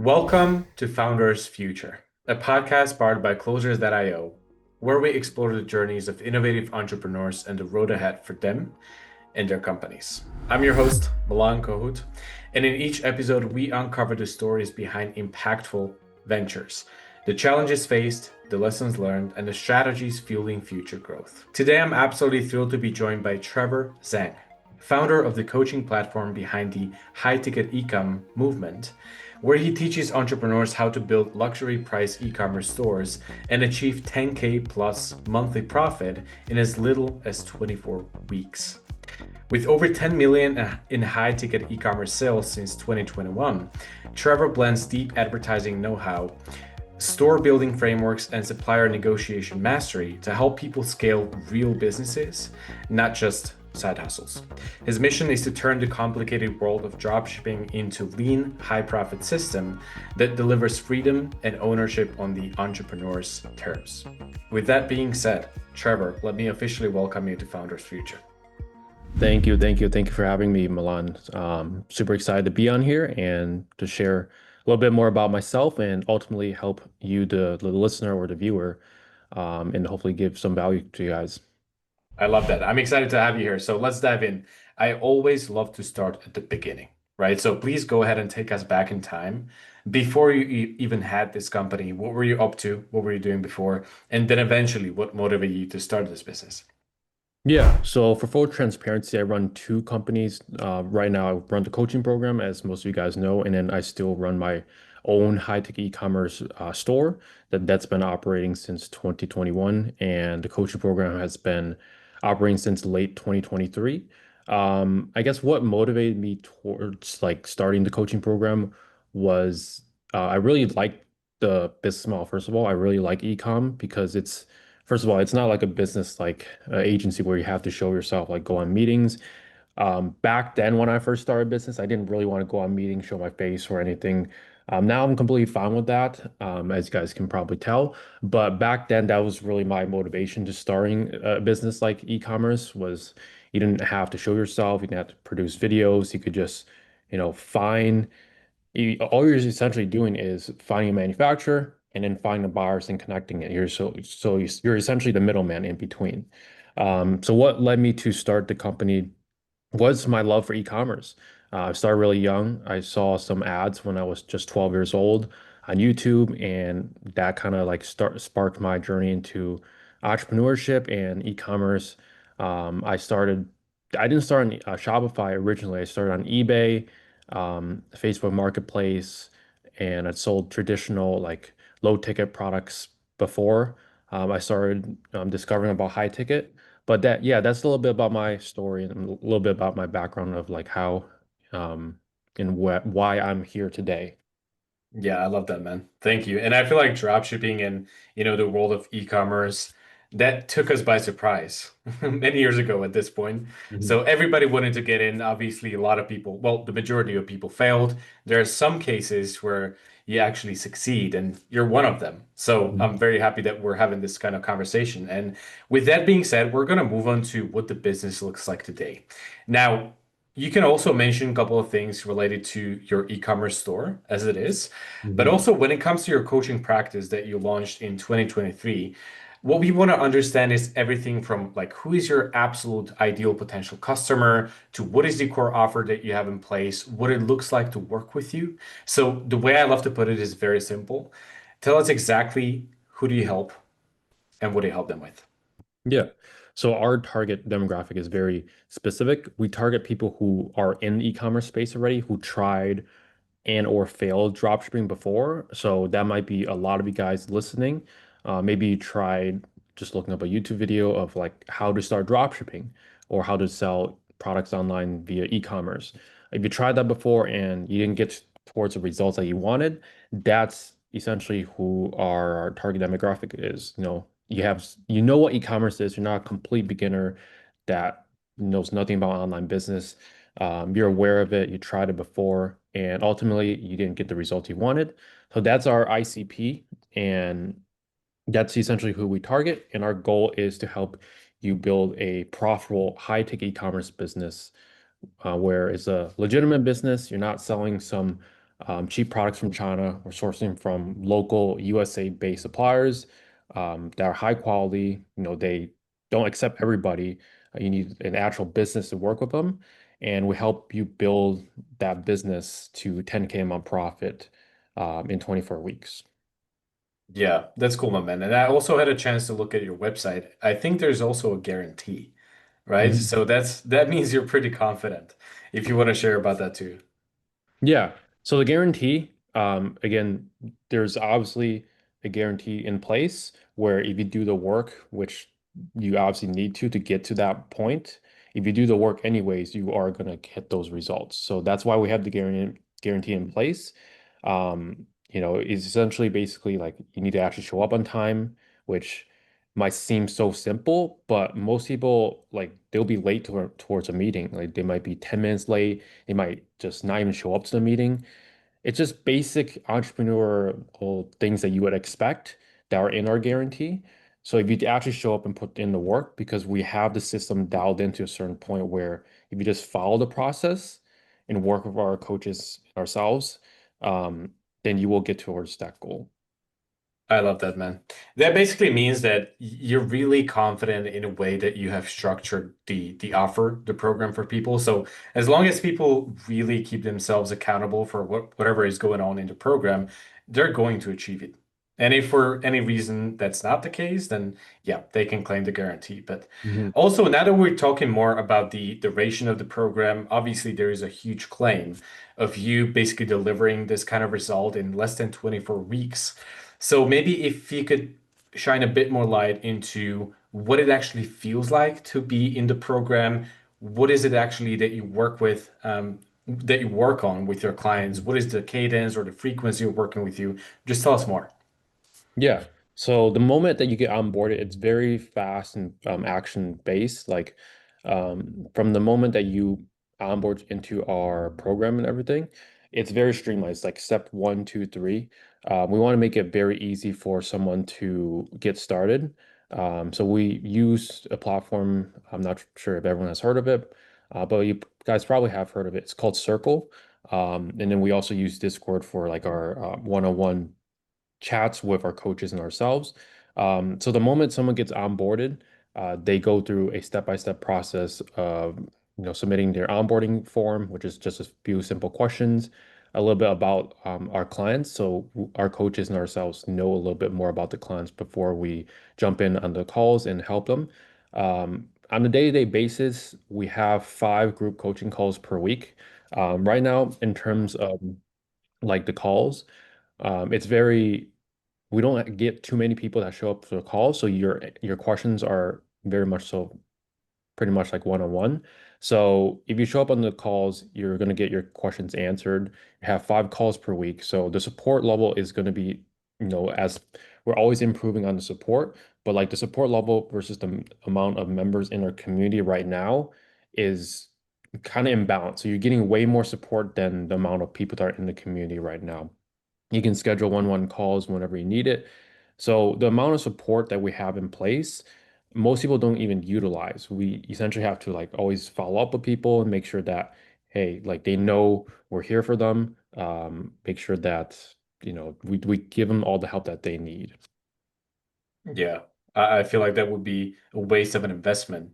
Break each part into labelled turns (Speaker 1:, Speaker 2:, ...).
Speaker 1: Welcome to Founders Future, a podcast powered by Closers.io, where we explore the journeys of innovative entrepreneurs and the road ahead for them and their companies. I'm your host, Milan Kohut, and in each episode, we uncover the stories behind impactful ventures, the challenges faced, the lessons learned, and the strategies fueling future growth. Today, I'm absolutely thrilled to be joined by Trevor Zheng, founder of the coaching platform behind the High-Ticket Ecom Movement, where he teaches entrepreneurs how to build luxury price e-commerce stores and achieve 10K plus monthly profit in as little as 24 weeks. With over 10 million in high-ticket e-commerce sales since 2021, Trevor blends deep advertising know-how, store building frameworks, and supplier negotiation mastery to help people scale real businesses, not just side hustles. His mission is to turn the complicated world of dropshipping into lean, high-profit system that delivers freedom and ownership on the entrepreneur's terms. With that being said, Trevor, let me officially welcome you to Founders Future.
Speaker 2: Thank you for having me, Milan. Super excited to be on here and to share a little bit more about myself and ultimately help you, the listener or the viewer, and hopefully give some value to you guys.
Speaker 1: I love that. I'm excited to have you here. So let's dive in. I always love to start at the beginning, right? So please go ahead and take us back in time. Before you even had this company, what were you up to? What were you doing before? And then eventually, what motivated you to start this business?
Speaker 2: Yeah, so for full transparency, I run two companies. Right now, I run the coaching program, as most of you guys know, and then I still run my own high-tech e-commerce store that's been operating since 2021, and the coaching program has been operating since late 2023. I guess what motivated me towards like starting the coaching program was I really like the business model. First of all, I really like e-com because it's first of all, it's not like a business like agency where you have to show yourself, like go on meetings. Back then, when I first started business, I didn't really want to go on meetings, show my face or anything. Now I'm completely fine with that, as you guys can probably tell. But back then, that was really my motivation to starting a business like e-commerce was you didn't have to show yourself, you didn't have to produce videos. You could just, find all you're essentially doing is finding a manufacturer and then finding the buyers and connecting it. You're essentially the middleman in between. So what led me to start the company was my love for e-commerce. I started really young. I saw some ads when I was just 12 years old on YouTube, and that kind of like sparked my journey into entrepreneurship and e-commerce. I started. I didn't start on Shopify originally. I started on eBay, Facebook Marketplace, and I sold traditional like low ticket products before. I started discovering about high ticket. But that's a little bit about my story and a little bit about my background of like how um and why I'm here today.
Speaker 1: Yeah, I love that, man. Thank you. And I feel like dropshipping and, the world of e-commerce, that took us by surprise many years ago at this point.
Speaker 2: Mhm.
Speaker 1: So everybody wanted to get in. Obviously, a lot of people, well, the majority of people failed. There are some cases where you actually succeed, and you're one of them. So
Speaker 2: Mhm.
Speaker 1: I'm very happy that we're having this kind of conversation. And with that being said, we're going to move on to what the business looks like today. Now, you can also mention a couple of things related to your e-commerce store as it is, but
Speaker 2: Mhm.
Speaker 1: also when it comes to your coaching practice that you launched in 2023, what we want to understand is everything from like who is your absolute ideal potential customer to what is the core offer that you have in place, what it looks like to work with you. So the way I love to put it is very simple. Tell us exactly who do you help and what do you help them with?
Speaker 2: Yeah. So our target demographic is very specific. We target people who are in the e-commerce space already, who tried and or failed dropshipping before. So that might be a lot of you guys listening. Maybe you tried just looking up a YouTube video of like how to start dropshipping or how to sell products online via e-commerce. If you tried that before and you didn't get towards the results that you wanted, that's essentially who our target demographic is. You know what e-commerce is. You're not a complete beginner that knows nothing about online business. You're aware of it, you tried it before, and ultimately you didn't get the result you wanted. So that's our ICP, and that's essentially who we target. And our goal is to help you build a profitable high-tech e-commerce business where it's a legitimate business. You're not selling some cheap products from China. We're sourcing from local USA-based suppliers that are high quality. They don't accept everybody. You need an actual business to work with them, and we help you build that business to 10K a month profit in 24 weeks.
Speaker 1: Yeah, that's cool, my man. And I also had a chance to look at your website. I think there's also a guarantee, right?
Speaker 2: Mhm.
Speaker 1: So that means you're pretty confident if you want to share about that too.
Speaker 2: Yeah. So the guarantee, again, there's obviously a guarantee in place where if you do the work, which you obviously need to get to that point, if you do the work anyways, you are going to get those results. So that's why we have the guarantee in place. It's essentially basically like you need to actually show up on time, which might seem so simple, but most people like they'll be late towards a meeting. Like they might be 10 minutes late. They might just not even show up to the meeting. It's just basic entrepreneurial things that you would expect that are in our guarantee. So if you actually show up and put in the work, because we have the system dialed into a certain point where if you just follow the process and work with our coaches ourselves, um, then you will get towards that goal.
Speaker 1: I love that, man. That basically means that you're really confident in a way that you have structured the offer, the program for people. So as long as people really keep themselves accountable for whatever is going on in the program, they're going to achieve it. And if for any reason that's not the case, then yeah, they can claim the guarantee. But
Speaker 2: Mhm.
Speaker 1: also, now that we're talking more about the duration of the program, obviously there is a huge claim of you basically delivering this kind of result in less than 24 weeks. So maybe if you could shine a bit more light into what it actually feels like to be in the program, what is it actually that you work with, that you work on with your clients? What is the cadence or the frequency you're working with you? Just tell us more.
Speaker 2: Yeah. So the moment that you get onboarded, it's very fast and action based. Like from the moment that you onboard into our program and everything, it's very streamlined. It's like step one, two, three. We want to make it very easy for someone to get started. So we use a platform. I'm not sure if everyone has heard of it, but you guys probably have heard of it. It's called Circle. And then we also use Discord for like our one-on-one chats with our coaches and ourselves. So the moment someone gets onboarded, they go through a step-by-step process of submitting their onboarding form, which is just a few simple questions, a little bit about our clients. So our coaches and ourselves know a little bit more about the clients before we jump in on the calls and help them. On a day-to-day basis, we have 5 group coaching calls per week. Right now, in terms of like the calls, it's very we don't get too many people that show up for the call, so your questions are very much so pretty much like one-on-one. So if you show up on the calls, you're going to get your questions answered. You have 5 calls per week. So the support level is going to be, as we're always improving on the support, but like the support level versus the amount of members in our community right now is kind of imbalanced. So you're getting way more support than the amount of people that are in the community right now. You can schedule one-on-one calls whenever you need it. So the amount of support that we have in place, most people don't even utilize. We essentially have to like always follow up with people and make sure that, hey, like they know we're here for them. Make sure that, we give them all the help that they need.
Speaker 1: Yeah, I feel like that would be a waste of an investment,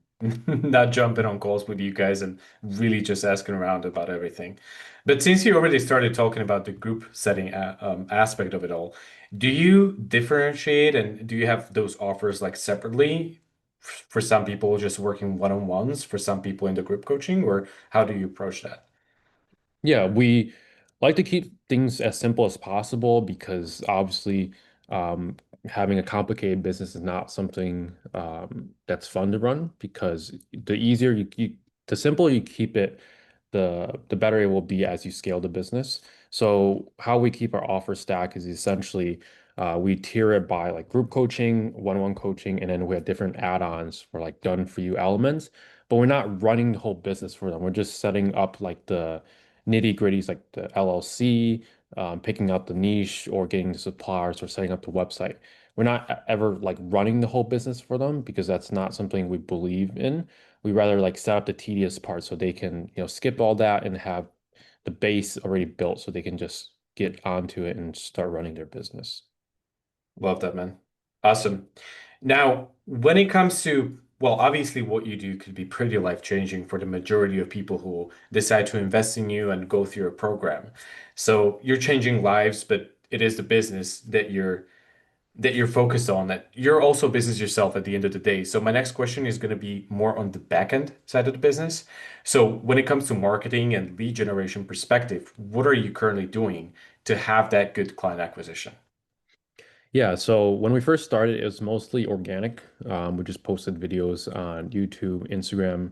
Speaker 1: not jumping on calls with you guys and really just asking around about everything. But since you already started talking about the group setting aspect of it all, do you differentiate and do you have those offers like separately for some people just working one-on-ones, for some people in the group coaching, or how do you approach that?
Speaker 2: Yeah, we like to keep things as simple as possible because obviously um, having a complicated business is not something that's fun to run because the easier the simpler you keep it, the better it will be as you scale the business. So how we keep our offer stack is essentially we tier it by like group coaching, one-on-one coaching, and then we have different add-ons for like done for you elements. But we're not running the whole business for them. We're just setting up like the nitty-gritties like the LLC, picking out the niche or getting the suppliers or setting up the website. We're not ever like running the whole business for them because that's not something we believe in. We rather like set up the tedious part so they can, skip all that and have the base already built so they can just get onto it and start running their business.
Speaker 1: Love that, man. Awesome. Now, when it comes to, well, obviously what you do could be pretty life-changing for the majority of people who decide to invest in you and go through your program. So you're changing lives, but it is the business that you're focused on, that you're also a business yourself at the end of the day. So my next question is going to be more on the back end side of the business. So when it comes to marketing and lead generation perspective, what are you currently doing to have that good client acquisition?
Speaker 2: Yeah, so when we first started, it was mostly organic. We just posted videos on YouTube, Instagram.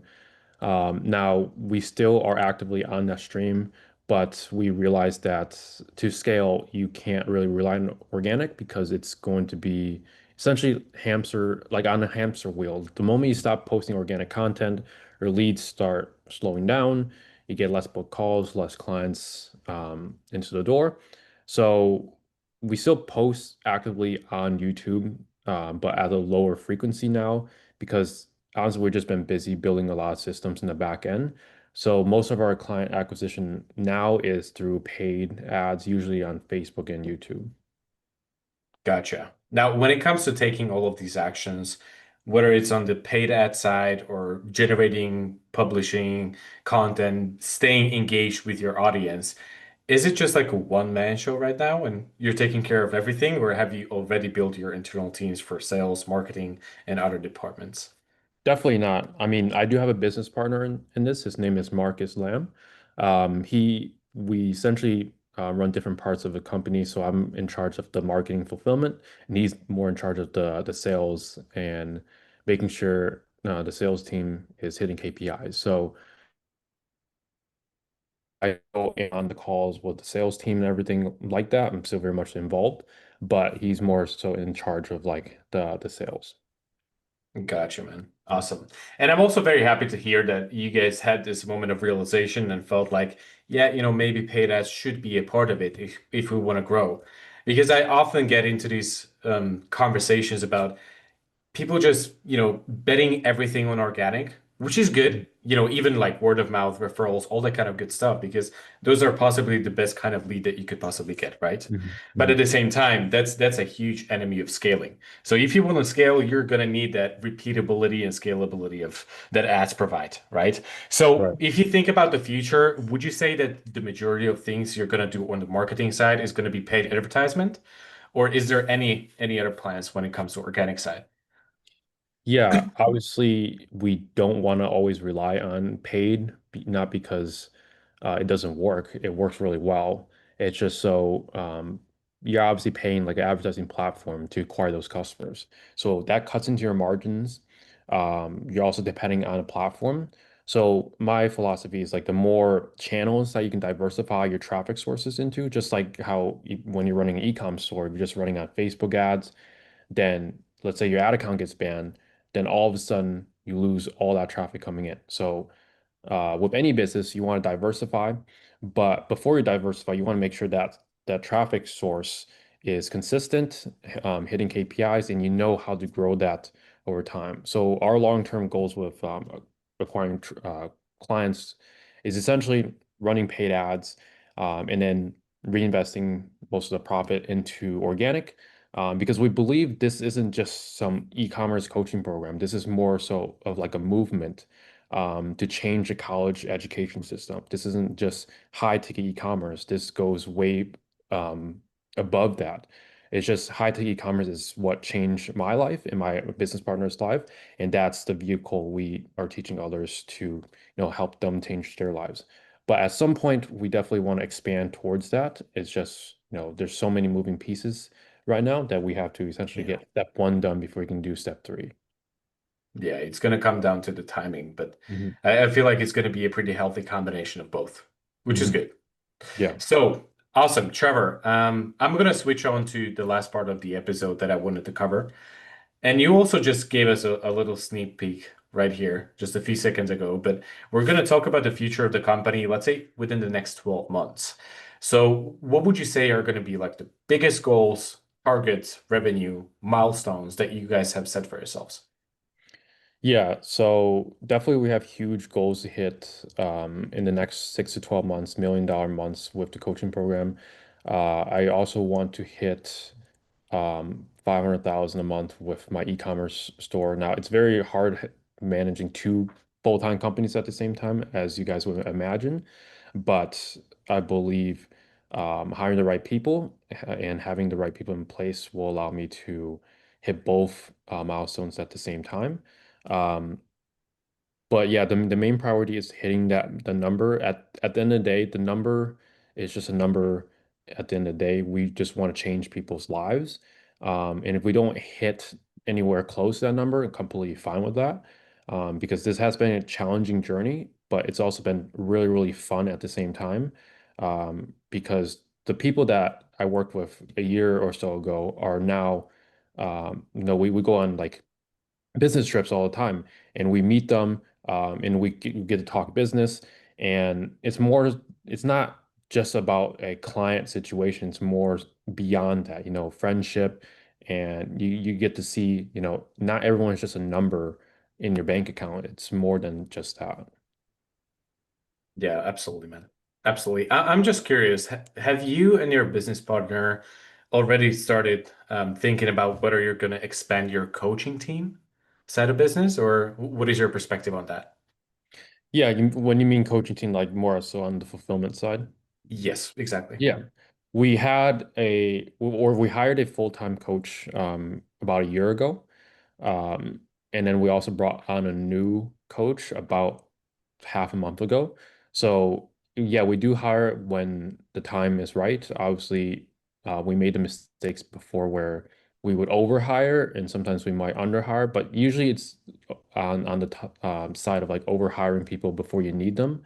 Speaker 2: Now we still are actively on that stream, but we realized that to scale, you can't really rely on organic because it's going to be essentially hamster, like on a hamster wheel. The moment you stop posting organic content, your leads start slowing down. You get less book calls, less clients into the door. So we still post actively on YouTube, but at a lower frequency now because honestly, we've just been busy building a lot of systems in the back end. So most of our client acquisition now is through paid ads, usually on Facebook and YouTube.
Speaker 1: Gotcha. Now, when it comes to taking all of these actions, whether it's on the paid ad side or generating, publishing content, staying engaged with your audience, is it just like a one-man show right now and you're taking care of everything, or have you already built your internal teams for sales, marketing, and other departments?
Speaker 2: Definitely not. I mean, I do have a business partner in this. His name is Marcus Lamb. We essentially run different parts of the company. So I'm in charge of the marketing fulfillment, and he's more in charge of the sales and making sure the sales team is hitting KPIs. So I go in on the calls with the sales team and everything like that. I'm still very much involved, but he's more so in charge of like the sales.
Speaker 1: Gotcha, man. Awesome. And I'm also very happy to hear that you guys had this moment of realization and felt like, yeah, maybe paid ads should be a part of it if we want to grow. Because I often get into these conversations about people just, betting everything on organic, which is good, even like word of mouth referrals, all that kind of good stuff, because those are possibly the best kind of lead that you could possibly get, right?
Speaker 2: Mhm.
Speaker 1: But at
Speaker 2: Mhm.
Speaker 1: the same time, that's a huge enemy of scaling. So if you want to scale, you're going to need that repeatability and scalability of that ads provide, right? So
Speaker 2: Right.
Speaker 1: if you think about the future, would you say that the majority of things you're going to do on the marketing side is going to be paid advertisement, or is there any other plans when it comes to organic side?
Speaker 2: Yeah, obviously, we don't want to always rely on paid, not because it doesn't work. It works really well. It's just so you're obviously paying like an advertising platform to acquire those customers. So that cuts into your margins. You're also depending on a platform. So my philosophy is like the more channels that you can diversify your traffic sources into, just like how when you're running an e-com store, if you're just running on Facebook ads, then let's say your ad account gets banned, then all of a sudden you lose all that traffic coming in. So with any business, you want to diversify, but before you diversify, you want to make sure that that traffic source is consistent, hitting KPIs, and you know how to grow that over time. So our long-term goals with acquiring clients is essentially running paid ads, and then reinvesting most of the profit into organic. Because we believe this isn't just some e-commerce coaching program. This is more so of like a movement to change the college education system. This isn't just high-ticket e-commerce. This goes way above that. It's just high-ticket e-commerce is what changed my life and my business partner's life, and that's the vehicle we are teaching others to, help them change their lives. But at some point, we definitely want to expand towards that. It's just, there's so many moving pieces right now that we have to essentially
Speaker 1: Yeah.
Speaker 2: get step one done before we can do step three.
Speaker 1: Yeah, it's going to come down to the timing, but
Speaker 2: Hmm.
Speaker 1: I feel like it's going to be a pretty healthy combination of both, which is
Speaker 2: Hmm.
Speaker 1: good.
Speaker 2: Yeah.
Speaker 1: So awesome, Trevor. I'm going to switch on to the last part of the episode that I wanted to cover. And you also just gave us a little sneak peek right here just a few seconds ago, but we're going to talk about the future of the company, let's say within the next 12 months. So, what would you say are going to be like the biggest goals, targets, revenue, milestones that you guys have set for yourselves?
Speaker 2: Yeah, so definitely we have huge goals to hit in the next 6 to 12 months, $1 million months with the coaching program. I also want to hit 500,000 a month with my e-commerce store. Now, it's very hard managing two full-time companies at the same time, as you guys would imagine. But I believe hiring the right people and having the right people in place will allow me to hit both milestones at the same time. Um, but yeah, the main priority is hitting the number at the end of the day. The number is just a number. At the end of the day, we just want to change people's lives. And if we don't hit anywhere close to that number, I'm completely fine with that. Because this has been a challenging journey, but it's also been really, really fun at the same time. Because the people that I worked with a year or so ago are now, we go on like business trips all the time, and we meet them, and we get to talk business. And it's not just about a client situation. It's more beyond that, friendship. And you get to see, not everyone is just a number in your bank account. It's more than just that.
Speaker 1: Yeah, absolutely, man. Absolutely. I'm just curious, have you and your business partner already started thinking about whether you're going to expand your coaching team side of business, or what is your perspective on that?
Speaker 2: Yeah, when you mean coaching team, like more so on the fulfillment side.
Speaker 1: Yes, exactly.
Speaker 2: Yeah. We hired a full-time coach about a year ago. Um, and then we also brought on a new coach about half a month ago. So yeah, we do hire when the time is right. Obviously, we made the mistakes before where we would overhire and sometimes we might underhire, but usually it's on the side of like overhiring people before you need them.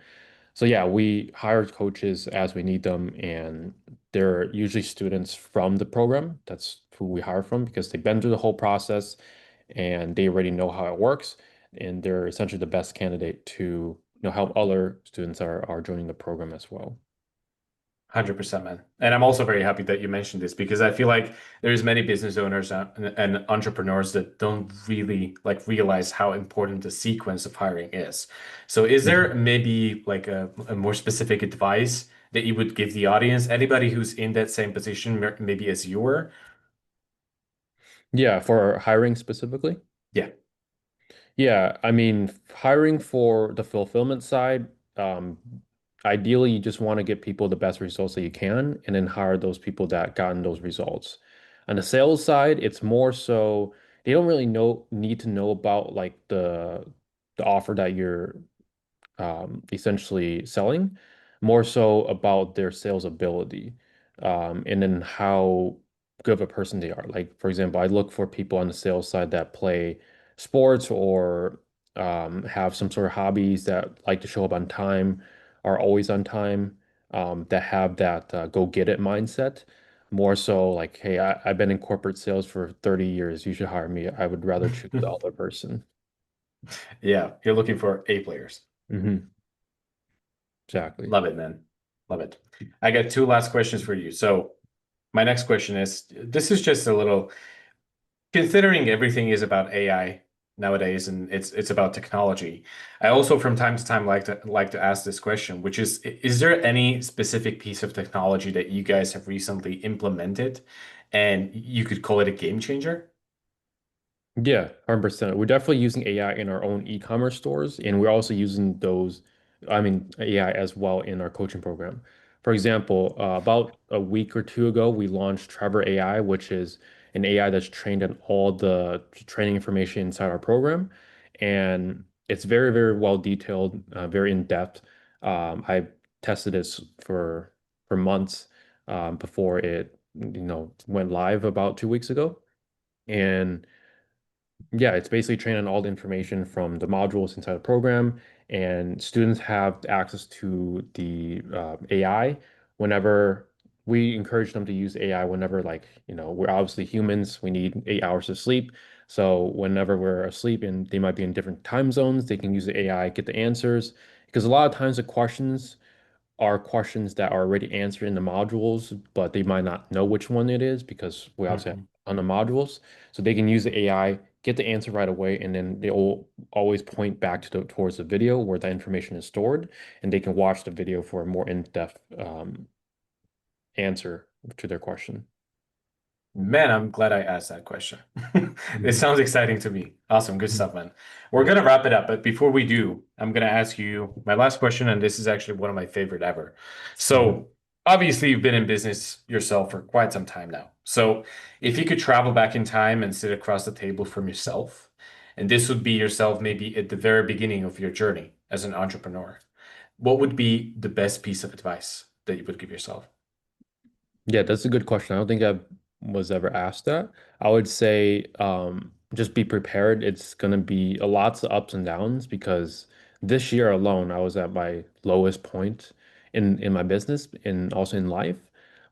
Speaker 2: So yeah, we hire coaches as we need them, and they're usually students from the program. That's who we hire from because they've been through the whole process and they already know how it works, and they're essentially the best candidate to help other students are joining the program as well.
Speaker 1: 100%, man. And I'm also very happy that you mentioned this because I feel like there's many business owners and entrepreneurs that don't really like realize how important the sequence of hiring is. So is there
Speaker 2: Mhm.
Speaker 1: maybe like a more specific advice that you would give the audience, anybody who's in that same position, maybe as you were?
Speaker 2: Yeah, for hiring specifically.
Speaker 1: Yeah.
Speaker 2: Yeah, I mean, hiring for the fulfillment side, um, ideally you just want to get people the best results that you can and then hire those people that gotten those results. On the sales side, it's more so they don't really need to know about like the offer that you're essentially selling, more so about their sales ability, and then how good of a person they are. Like, for example, I look for people on the sales side that play sports or have some sort of hobbies that like to show up on time, are always on time, that have that go get it mindset. More so like, hey, I've been in corporate sales for 30 years. You should hire me. I would rather choose the other person.
Speaker 1: Yeah, you're looking for A players.
Speaker 2: Hmm. Exactly.
Speaker 1: Love it, man. Love it. I got two last questions for you. So my next question is, this is just a little considering everything is about AI nowadays and it's about technology. I also from time to time like to ask this question, which is there any specific piece of technology that you guys have recently implemented and you could call it a game changer?
Speaker 2: Yeah, 100%. We're definitely using AI in our own e-commerce stores, and we're also using AI as well in our coaching program. For example, about a week or two ago, we launched Trevor AI, which is an AI that's trained on all the training information inside our program. And it's very, very well detailed, very in-depth. I tested this for months before it, went live about 2 weeks ago. And yeah, it's basically trained on all the information from the modules inside the program, and students have access to the AI whenever we encourage them to use AI whenever, like, we're obviously humans, we need 8 hours of sleep. So whenever we're asleep and they might be in different time zones, they can use the AI, get the answers. Because a lot of times the questions are questions that are already answered in the modules, but they might not know which one it is because we obviously have
Speaker 1: Mhm.
Speaker 2: on the modules. So they can use the AI, get the answer right away, and then they will always point back towards the video where that information is stored, and they can watch the video for a more in-depth answer to their question.
Speaker 1: Man, I'm glad I asked that question. It
Speaker 2: Mhm.
Speaker 1: sounds exciting to me. Awesome. Good
Speaker 2: Mhm.
Speaker 1: stuff, man. We're going to wrap it up, but before we do, I'm going to ask you my last question, and this is actually one of my favorite ever.
Speaker 2: Mhm.
Speaker 1: So, obviously, you've been in business yourself for quite some time now. So, if you could travel back in time and sit across the table from yourself, and this would be yourself maybe at the very beginning of your journey as an entrepreneur, what would be the best piece of advice that you would give yourself?
Speaker 2: Yeah, that's a good question. I don't think I was ever asked that. I would say just be prepared. It's going to be a lots of ups and downs because this year alone, I was at my lowest point in my business and also in life.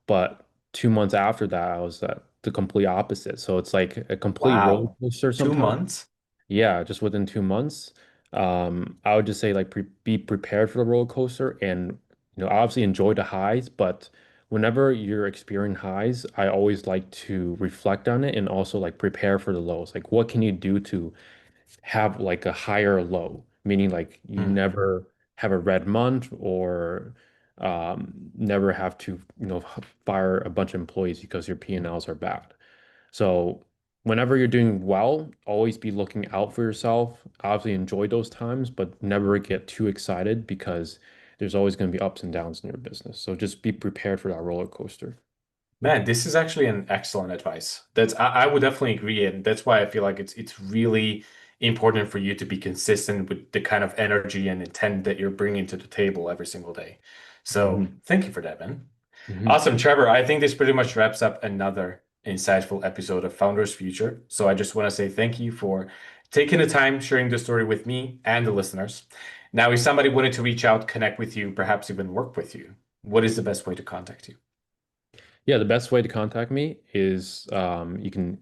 Speaker 2: But 2 months after that, I was at the complete opposite. So it's like a complete roller
Speaker 1: Wow.
Speaker 2: coaster
Speaker 1: Two
Speaker 2: sometimes.
Speaker 1: months?
Speaker 2: Yeah, just within 2 months. I would just say like be prepared for the roller coaster and obviously enjoy the highs, but whenever you're experiencing highs, I always like to reflect on it and also like prepare for the lows. Like what can you do to have like a higher low, meaning like you
Speaker 1: Hmm.
Speaker 2: never have a red month or never have to, fire a bunch of employees because your P&Ls are bad. So whenever you're doing well, always be looking out for yourself. Obviously enjoy those times, but never get too excited because there's always going to be ups and downs in your business. So just be prepared for that roller coaster.
Speaker 1: Man, this is actually an excellent advice. I would definitely agree, and that's why I feel like it's really important for you to be consistent with the kind of energy and intent that you're bringing to the table every single day. So
Speaker 2: Hmm.
Speaker 1: thank you for that, man.
Speaker 2: Hmm.
Speaker 1: Awesome, Trevor. I think this pretty much wraps up another insightful episode of Founders Future. So I just want to say thank you for taking the time sharing the story with me and the listeners. Now, if somebody wanted to reach out, connect with you, perhaps even work with you, what is the best way to contact you?
Speaker 2: Yeah, the best way to contact me is you can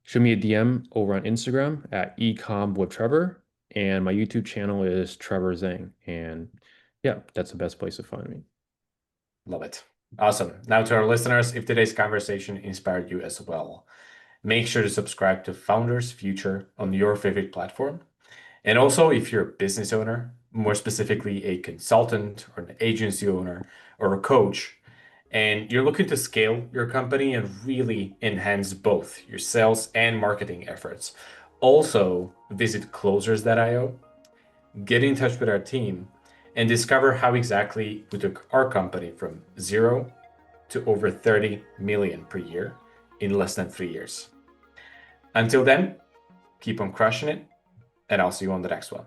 Speaker 2: shoot me a DM over on Instagram at ecom with Trevor, and my YouTube channel is Trevor Zheng. And yeah, that's the best place to find me.
Speaker 1: Love it. Awesome. Now, to our listeners, if today's conversation inspired you as well, make sure to subscribe to Founders Future on your favorite platform. And also, if you're a business owner, more specifically a consultant or an agency owner or a coach, and you're looking to scale your company and really enhance both your sales and marketing efforts, also visit closers.io, get in touch with our team, and discover how exactly we took our company from zero to over 30 million per year in less than 3 years. Until then, keep on crushing it, and I'll see you on the next one.